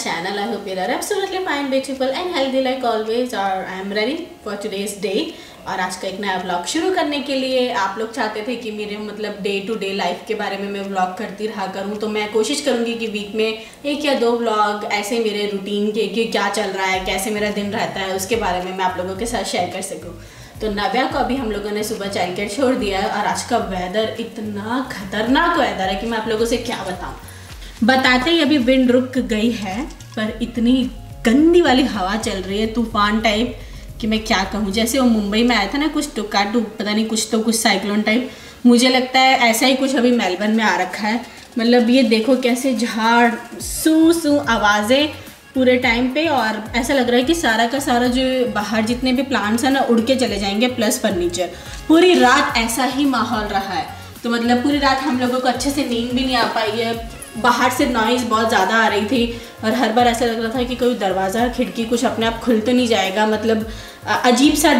channel. I hope you are absolutely fine, beautiful and healthy like always. और I am ready for today's day. और आज का एक नया व्लॉग शुरू करने के लिए आप लोग चाहते थे कि मेरे मतलब डे टू डे लाइफ के बारे में मैं व्लॉग करती रहा करूं, तो मैं कोशिश करूंगी कि वीक में 1 या 2 व्लॉग ऐसे मेरे रूटीन के कि क्या चल रहा है, कैसे मेरा दिन रहता है, उसके बारे में मैं आप लोगों के साथ शेयर कर सकूं। तो नव्या को अभी हम लोगों ने सुबह चाइल्ड केयर छोड़ दिया है और आज का वेदर इतना खतरनाक वेदर है कि मैं आप लोगों से क्या बताऊं। बताते ही अभी विंड रुक गई है, पर इतनी गंदी वाली हवा चल रही है तूफान टाइप कि मैं क्या कहूँ। जैसे वो मुंबई में आया था ना कुछ टुकाटू, पता नहीं कुछ साइक्लोन टाइप, मुझे लगता है ऐसा ही कुछ अभी मेलबर्न में आ रखा है। मतलब ये देखो कैसे झाड़ सू आवाज़ें पूरे टाइम पे, और ऐसा लग रहा है कि सारा का सारा जो बाहर जितने भी प्लांट्स हैं ना उड़ के चले जाएंगे, प्लस फर्नीचर। पूरी रात ऐसा ही माहौल रहा है, तो मतलब पूरी रात हम लोगों को अच्छे से नींद भी नहीं आ पाई है। बाहर से नॉइज़ बहुत ज़्यादा आ रही थी और हर बार ऐसा लग रहा था कि कोई दरवाज़ा खिड़की कुछ अपने आप खुल तो नहीं जाएगा। मतलब अजीब सा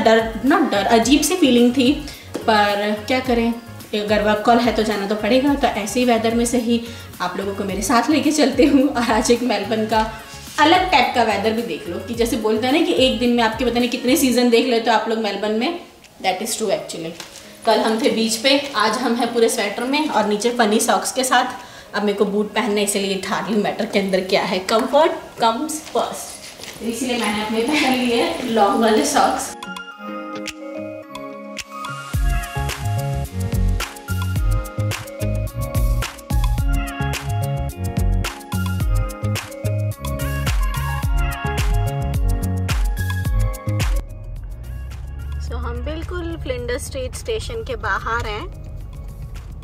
अजीब सी फीलिंग थी, पर क्या करें, अगर वर्क कॉल है तो जाना तो पड़ेगा। तो ऐसे ही वेदर में से ही आप लोगों को मेरे साथ लेके चलते हूँ और आज एक मेलबर्न का अलग टाइप का वेदर भी देख लो। कि जैसे बोलते हैं ना कि एक दिन में आपके पता नहीं कितने सीज़न देख लेते हो आप लोग मेलबर्न में, दैट इज़ ट्रू एक्चुअली। कल हम थे बीच पे, आज हम हैं पूरे स्वेटर में और नीचे फनी सॉक्स के साथ। अब मेरे को बूट पहनने, इसलिए इट हार्डली मैटर के अंदर क्या है, कंफर्ट कम्स फर्स्ट, इसलिए मैंने अपने पहन लिए लॉन्ग वाले सॉक्स। हम बिल्कुल फ्लिंडर स्ट्रीट स्टेशन के बाहर हैं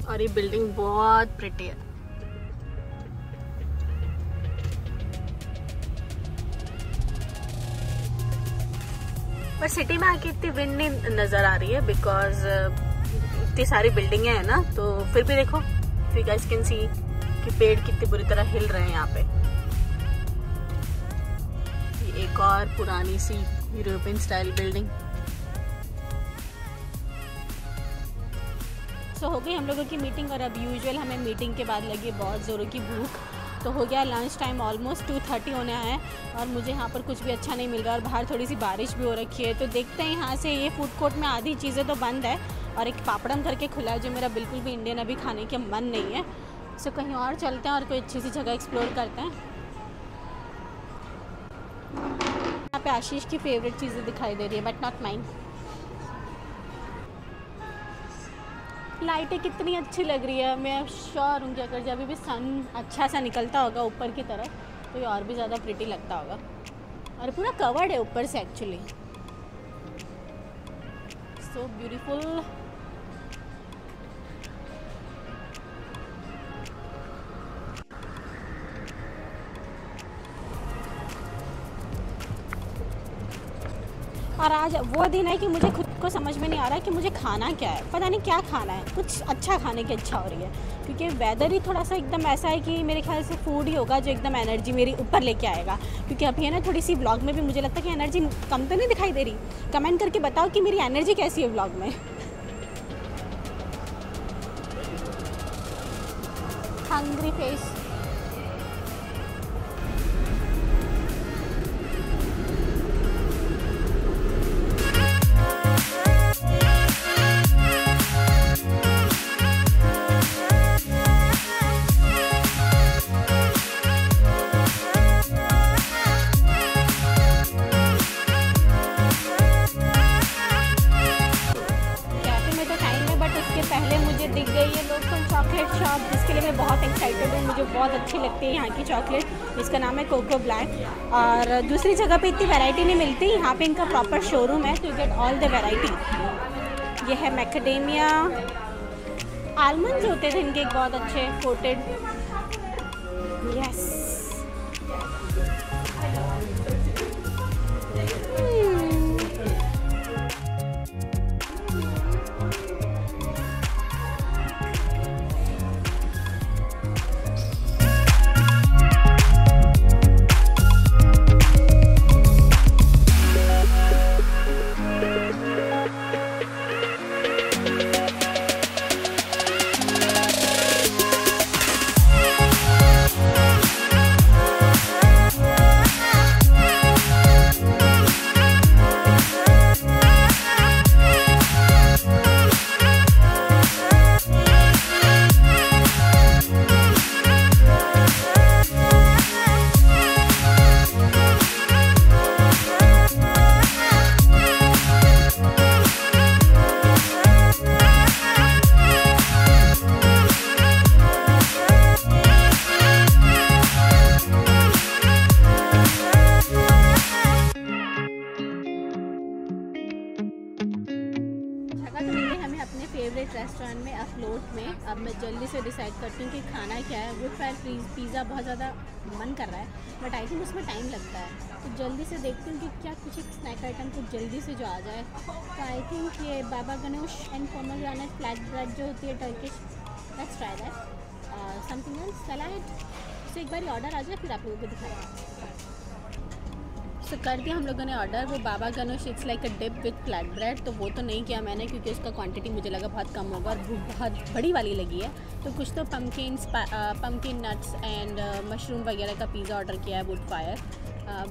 और ये बिल्डिंग बहुत प्रिटी है। पर सिटी में आके इतनी विंड नहीं नजर आ रही है, बिकॉज इतनी सारी बिल्डिंगें हैं ना। तो फिर भी देखो, यू गाइस कैन सी कि पेड़ कितनी बुरी तरह हिल रहे हैं यहाँ पे। ये एक और पुरानी सी यूरोपियन स्टाइल बिल्डिंग। तो हो गई हम लोगों की मीटिंग और अब यूजुअल हमें मीटिंग के बाद लगी बहुत ज़ोरों की भूख। तो हो गया लंच टाइम, ऑलमोस्ट 2:30 होने आए और मुझे यहाँ पर कुछ भी अच्छा नहीं मिल रहा और बाहर थोड़ी सी बारिश भी हो रखी है। तो देखते हैं यहाँ से, ये फूड कोर्ट में आधी चीज़ें तो बंद है और एक पापड़म करके खुला है जो मेरा बिल्कुल भी इंडियन अभी खाने के मन नहीं है। सो कहीं और चलते हैं और कोई अच्छी सी जगह एक्सप्लोर करते हैं। यहाँ पे आशीष की फेवरेट चीज़ें दिखाई दे रही है, बट नॉट माइन। लाइटें कितनी अच्छी लग रही है। मैं श्योर हूँ कि अगर जब भी सन अच्छा सा निकलता होगा ऊपर की तरफ तो ये और भी ज़्यादा प्रिटी लगता होगा। और पूरा कवर्ड है ऊपर से एक्चुअली, सो ब्यूटीफुल। और आज वो दिन है कि मुझे खुद को समझ में नहीं आ रहा है कि मुझे खाना क्या है। पता नहीं क्या खाना है, कुछ अच्छा खाने की इच्छा हो रही है क्योंकि वेदर ही थोड़ा सा एकदम ऐसा है कि मेरे ख्याल से फूड ही होगा जो एकदम एनर्जी मेरी ऊपर लेके आएगा। क्योंकि अभी है ना थोड़ी सी व्लॉग में भी मुझे लगता है कि एनर्जी कम तो नहीं दिखाई दे रही। कमेंट करके बताओ कि मेरी एनर्जी कैसी है व्लॉग में। Hungry face. पहले मुझे दिख गई है लोकल चॉकलेट शॉप, जिसके लिए मैं बहुत एक्साइटेड हूँ। मुझे बहुत अच्छी लगती है यहाँ की चॉकलेट, इसका नाम है कोको ब्लैक। और दूसरी जगह पे इतनी वैरायटी नहीं मिलती, यहाँ पे इनका प्रॉपर शोरूम है, तो you get all the variety. ये है मैकेडेमिया, आलमंड्स होते थे इनके बहुत अच्छे कोटेड। यस, मैंने, अब मैं जल्दी से डिसाइड करती हूँ कि खाना क्या है। वुड फायर पिज़्ज़ा बहुत ज़्यादा मन कर रहा है, बट आई थिंक उसमें टाइम लगता है, तो जल्दी से देखती हूँ कि क्या कुछ एक स्नैक आइटम कुछ जल्दी से जो आ जाए। तो आई थिंक ये baba ganoush and pomegranate flat bread जो होती है Turkish, let's try that. Something else salad, तो एक बार ऑर्डर आ जाए फिर आप लोगों को दिखाएंगे। तो कर दिया हम लोगों ने ऑर्डर, वो baba ganoush it's like a dip with flat bread, तो वो तो नहीं किया मैंने क्योंकि उसका क्वांटिटी मुझे लगा बहुत कम होगा और वो बहुत बड़ी वाली लगी है। तो कुछ तो पम्पकिन नट्स एंड मशरूम वगैरह का पिज़्ज़ा ऑर्डर किया है वुड फायर।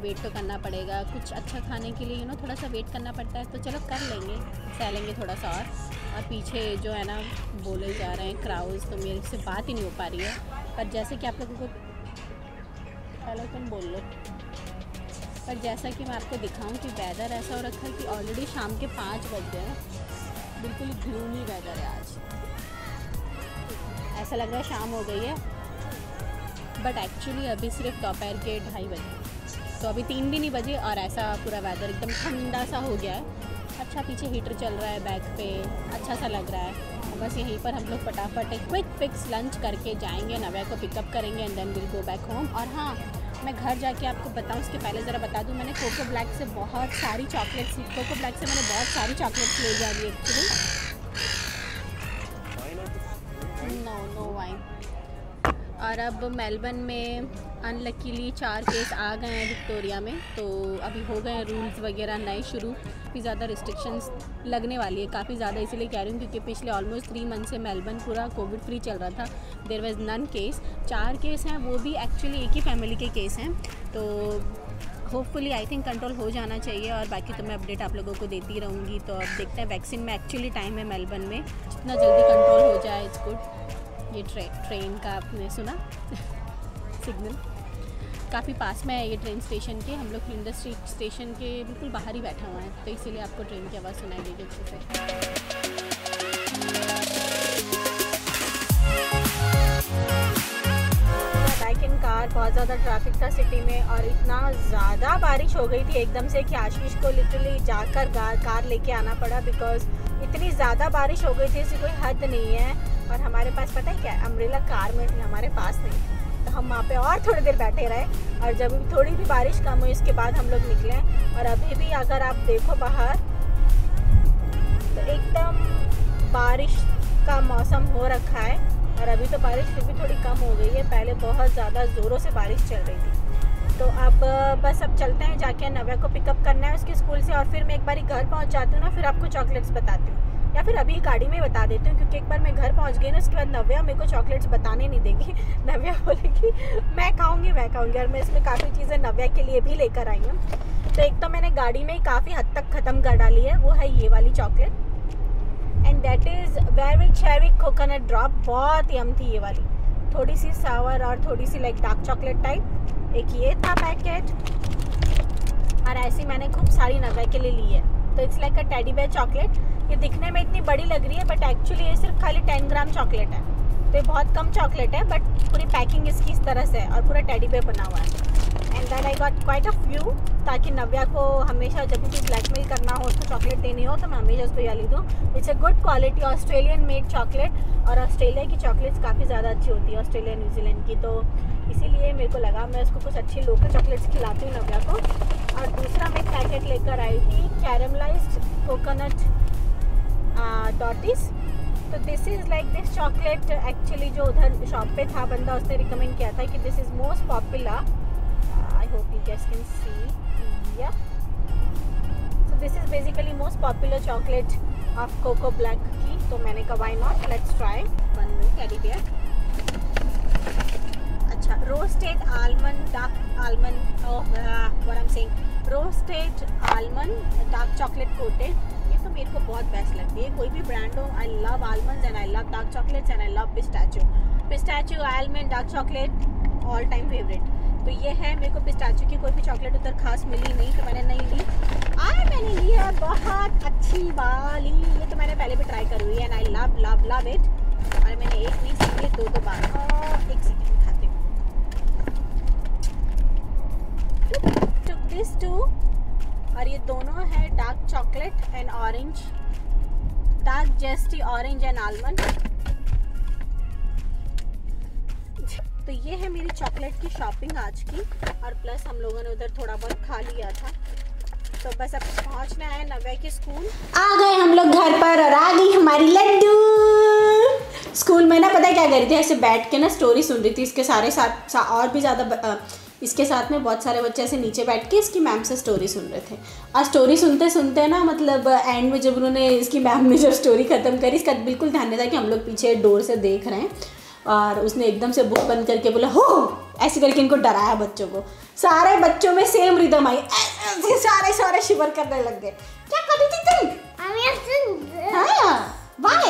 वेट तो करना पड़ेगा, कुछ अच्छा खाने के लिए थोड़ा सा वेट करना पड़ता है, तो चलो कर लेंगे, सह लेंगे थोड़ा सा और पीछे जो है ना बोले जा रहे हैं क्राउज, तो मेरे से बात ही नहीं हो पा रही है। पर जैसे कि आप लोगों को पहले तुम बोल लो, पर जैसा कि मैं आपको दिखाऊं कि वेदर ऐसा हो रखा है कि ऑलरेडी शाम के 5 बज गए हैं, बिल्कुल ग्लूमी वेदर है आज, ऐसा लग रहा है शाम हो गई है, बट एक्चुअली अभी सिर्फ दोपहर के 2:30 बजे, तो अभी 3 भी नहीं बजे और ऐसा पूरा वेदर एकदम ठंडा सा हो गया है। अच्छा पीछे हीटर चल रहा है बैक पे, अच्छा सा लग रहा है। बस यहीं पर हम लोग फटाफट एक क्विक फिक्स लंच करके जाएंगे, नव्या को पिकअप करेंगे and then will go back home. और हाँ, मैं घर जाके आपको बताऊँ उसके पहले ज़रा बता दूँ, मैंने कोको ब्लैक से बहुत सारी चॉकलेट्स ले जा रही एक्चुअली। No wine. और अब मेलबर्न में अनलकीली 4 केस आ गए हैं विक्टोरिया में, तो अभी हो गए हैं रूल्स वगैरह नए शुरू, काफ़ी ज़्यादा रिस्ट्रिक्शंस लगने वाली है, काफ़ी ज़्यादा इसीलिए कह रही हूँ क्योंकि पिछले ऑलमोस्ट 3 मंथ से मेलबर्न पूरा कोविड फ्री चल रहा था, there was none case. 4 case हैं, वो भी एक्चुअली एक ही फैमिली के केस हैं, तो होपफुली आई थिंक कंट्रोल हो जाना चाहिए। और बाकी तो मैं अपडेट आप लोगों को देती रहूँगी। तो अब देखते हैं, वैक्सीन में एक्चुअली टाइम है मेलबर्न में, जितना जल्दी कंट्रोल हो जाए इट्स गुड। ये ट्रेन का आपने सुना सिग्नल, काफ़ी पास में है ये ट्रेन स्टेशन के, हम लोग फ्लिंडर स्ट्रीट स्टेशन के बिल्कुल बाहर ही बैठा हुआ है, तो इसीलिए आपको ट्रेन की आवाज़ सुनाई देगी अच्छे से। बैक इन कार, बहुत ज़्यादा ट्रैफिक था सिटी में और इतना ज़्यादा बारिश हो गई थी एकदम से कि आशीष को लिटरली जाकर कार लेके आना पड़ा, बिकॉज इतनी ज़्यादा बारिश हो गई थी, इसकी कोई हद नहीं है। और हमारे पास पता है क्या, अम्ब्रेला कार में थी, हमारे पास नहीं, तो हम वहाँ पे और थोड़ी देर बैठे रहे और जब थोड़ी भी बारिश कम हुई इसके बाद हम लोग निकले। और अभी भी अगर आप देखो बाहर तो एकदम बारिश का मौसम हो रखा है, और अभी तो बारिश फिर भी थोड़ी कम हो गई है, पहले बहुत ज़्यादा ज़ोरों से बारिश चल रही थी। तो अब बस अब चलते हैं, जाके नव्या को पिकअप करना है उसके स्कूल से, और फिर मैं एक बार घर पहुँच जाती हूँ ना, फिर आपको चॉकलेट्स बताती हूँ, या फिर अभी गाड़ी में बता देती हूँ, क्योंकि एक बार मैं घर पहुँच गई ना उसके बाद नव्या मेरे को चॉकलेट्स बताने नहीं देगी। नव्या बोलेगी मैं खाऊंगी, और मैं इसमें काफ़ी चीज़ें नव्या के लिए भी लेकर आई हूँ। तो एक तो मैंने गाड़ी में ही काफ़ी हद तक ख़त्म कर डाली है, वो है ये वाली chocolate, and that is very cherry coconut drop, बहुत यम थी ये वाली, थोड़ी सी सावर और थोड़ी सी लाइक डार्क चॉकलेट टाइप। एक ये था पैकेट, और ऐसी मैंने खूब सारी नव्या के लिए ली है। तो it's like a teddy bear chocolate, ये दिखने में इतनी बड़ी लग रही है बट एक्चुअली ये सिर्फ खाली 10 ग्राम चॉकलेट है, तो ये बहुत कम चॉकलेट है, बट पूरी पैकिंग इसकी इस तरह से है और पूरा टेडी बेयर बना हुआ है। And then I got quite a few, ताकि नव्या को हमेशा जब भी ब्लैकमेल करना हो, उसको चॉकलेट देनी हो, तो मैं हमेशा उसको यही दूँ। It's a good quality Australian made chocolate, और ऑस्ट्रेलिया की चॉकलेट्स काफ़ी ज़्यादा अच्छी होती है, ऑस्ट्रेलिया न्यूजीलैंड की, तो इसीलिए मेरे को लगा मैं उसको कुछ अच्छी लोकल चॉकलेट्स खिलाती हूँ नव्या को। और दूसरा मैं पैकेट लेकर आई थी कैरमलाइज्ड कोकोनट डॉटीज। तो this is like this chocolate, actually जो उधर शॉप पे था बंदा, उसने रिकमेंड किया था कि this is most popular, I hope you guys can see, या so this is basically most popular chocolate of Koko Black की, तो मैंने कहा why not, let's try one more teddy bear. अच्छा, roasted almond dark almond, what I am saying, roasted almond dark chocolate coated, तो मेरे को बहुत best लगती है, कोई भी ब्रांड हो। I love almonds and I love dark chocolates and I love pistachio almond dark chocolate all time favourite. तो ये है, मेरे को पिस्ताचियो की कोई भी चॉकलेट उधर खास मिली नहीं, तो मैंने नहीं ली। मैंने ली है बहुत अच्छी वाली, ये तो मैंने पहले भी ट्राई करी हुई है and I love love love it. और मैंने एक नहीं सीखी, 2 बार, एक सेकेंड खाती हूँ। टुक दिस टू, और ये दोनों है dark chocolate and orange, dark zesty orange and almond. तो ये है मेरी चॉकलेट की शॉपिंग आज की, और प्लस हम लोगों ने उधर थोड़ा बहुत खा लिया था। तो बस अब पहुंचना है नव्या के स्कूल। आ गए हम लोग घर पर और आ गई हमारी लड्डू। स्कूल में ना पता है क्या कर रही थी, ऐसे बैठ के ना स्टोरी सुन रही थी इसके सारे साथ और भी ज़्यादा इसके साथ में बहुत सारे बच्चे ऐसे नीचे बैठ के इसकी मैम से स्टोरी सुन रहे थे। और स्टोरी सुनते सुनते ना मतलब एंड में जब उन्होंने इसकी मैम ने जब स्टोरी ख़त्म करी, इसका बिल्कुल ध्यान नहीं था कि हम लोग पीछे डोर से देख रहे हैं, और उसने एकदम से बुक बंद करके बोला हो, ऐसे करके इनको डराया बच्चों को। सारे बच्चों में सेम रिदम आई, सारे शिवर करने लग गए। क्या कर रही थी तुम? हाँ, why?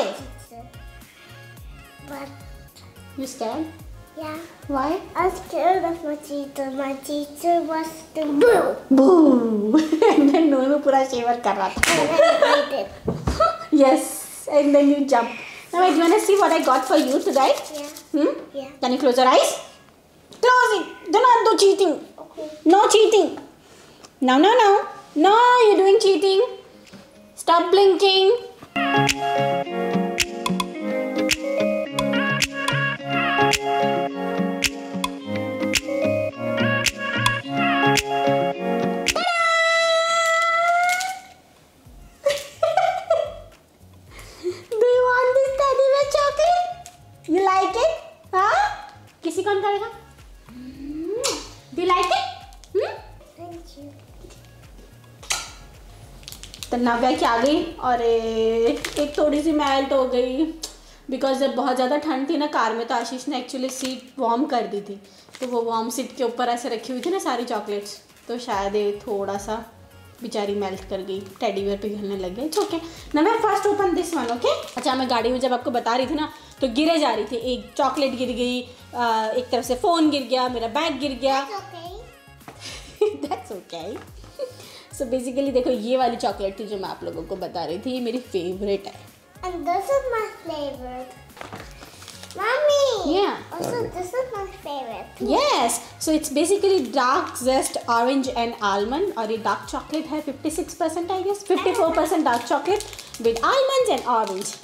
You scared? Yeah. Why? I was scared of my teacher. My teacher was the boo. Boo. And then Nunu pura shiver कर रहा था. And then I did. Yes. And then you jump. Now, do you want to see what I got for you today? Yeah. Yeah. Can you close your eyes? Close it. Do not do cheating. Okay. No cheating. No, no, no. No, you're doing cheating. Stop blinking. किसी कौन करेगा? Do you like it? Thank you. तो नव्या की आ गई और एक थोड़ी सी melt हो गई, बिकॉज जब बहुत ज़्यादा ठंड थी ना कार में, तो आशीष ने एक्चुअली सीट वार्म कर दी थी, तो वो वार्म सीट के ऊपर ऐसे रखी हुई थी ना सारी चॉकलेट्स, तो शायद ये थोड़ा सा बेचारी मेल्ट कर गई, टेडी बियर पिघलने लग गए। Okay Navya, first open this one. Okay अच्छा, मैं गाड़ी में जब आपको बता रही थी ना तो गिरे जा रही थी, एक चॉकलेट गिर गई, एक तरफ से फ़ोन गिर गया, मेरा बैग गिर गया। That's okay. So basically देखो, ये वाली चॉकलेट थी जो मैं आप लोगों को बता रही थी, ये मेरी फेवरेट है। And this is my favorite. Mommy! Yeah. Also, this is my favorite. Yes. So it's basically dark zest orange and almond, और ये dark chocolate है 56% I guess, 54% dark chocolate with almonds and orange.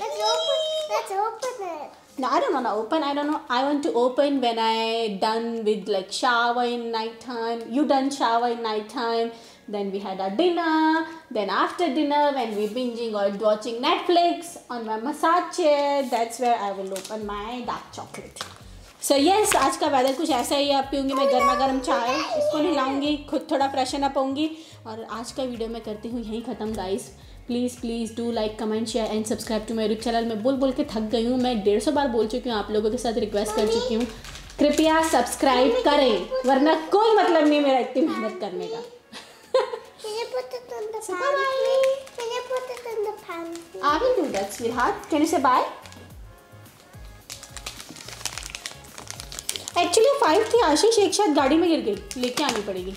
Let's open it. No, I don't want to open. I don't know. I want to open when I done with like shower in night time. You done shower in night time. Then we had our dinner. Then after dinner, when we binging or watching Netflix on my massage chair, that's where I will open my dark chocolate. So yes, आज का weather कुछ ऐसा ही है। अब पीऊँगी मैं गर्मा गर्म चाय, इसको नहलाऊँगी, खुद थोड़ा फ्रेशन अप होंगी, और आज का वीडियो मैं करती हूँ यहीं ख़त्म guys. Please do like, comment, share and subscribe to my YouTube channel. मैं बोल के थक गई हूँ, मैं 150 बार बोल चुकी हूँ, आप लोगों के साथ रिक्वेस्ट कर चुकी हूँ, कृपया सब्सक्राइब करें, वरना कोई मतलब नहीं मेरा इतनी मेहनत करने का। Can you put it in the pan? Can you put it in the pan? I will do that, sweetheart. Can you say bye? Actually 5 थी आशीष, एक शायद गाड़ी में गिर गई, लेके आनी पड़ेगी।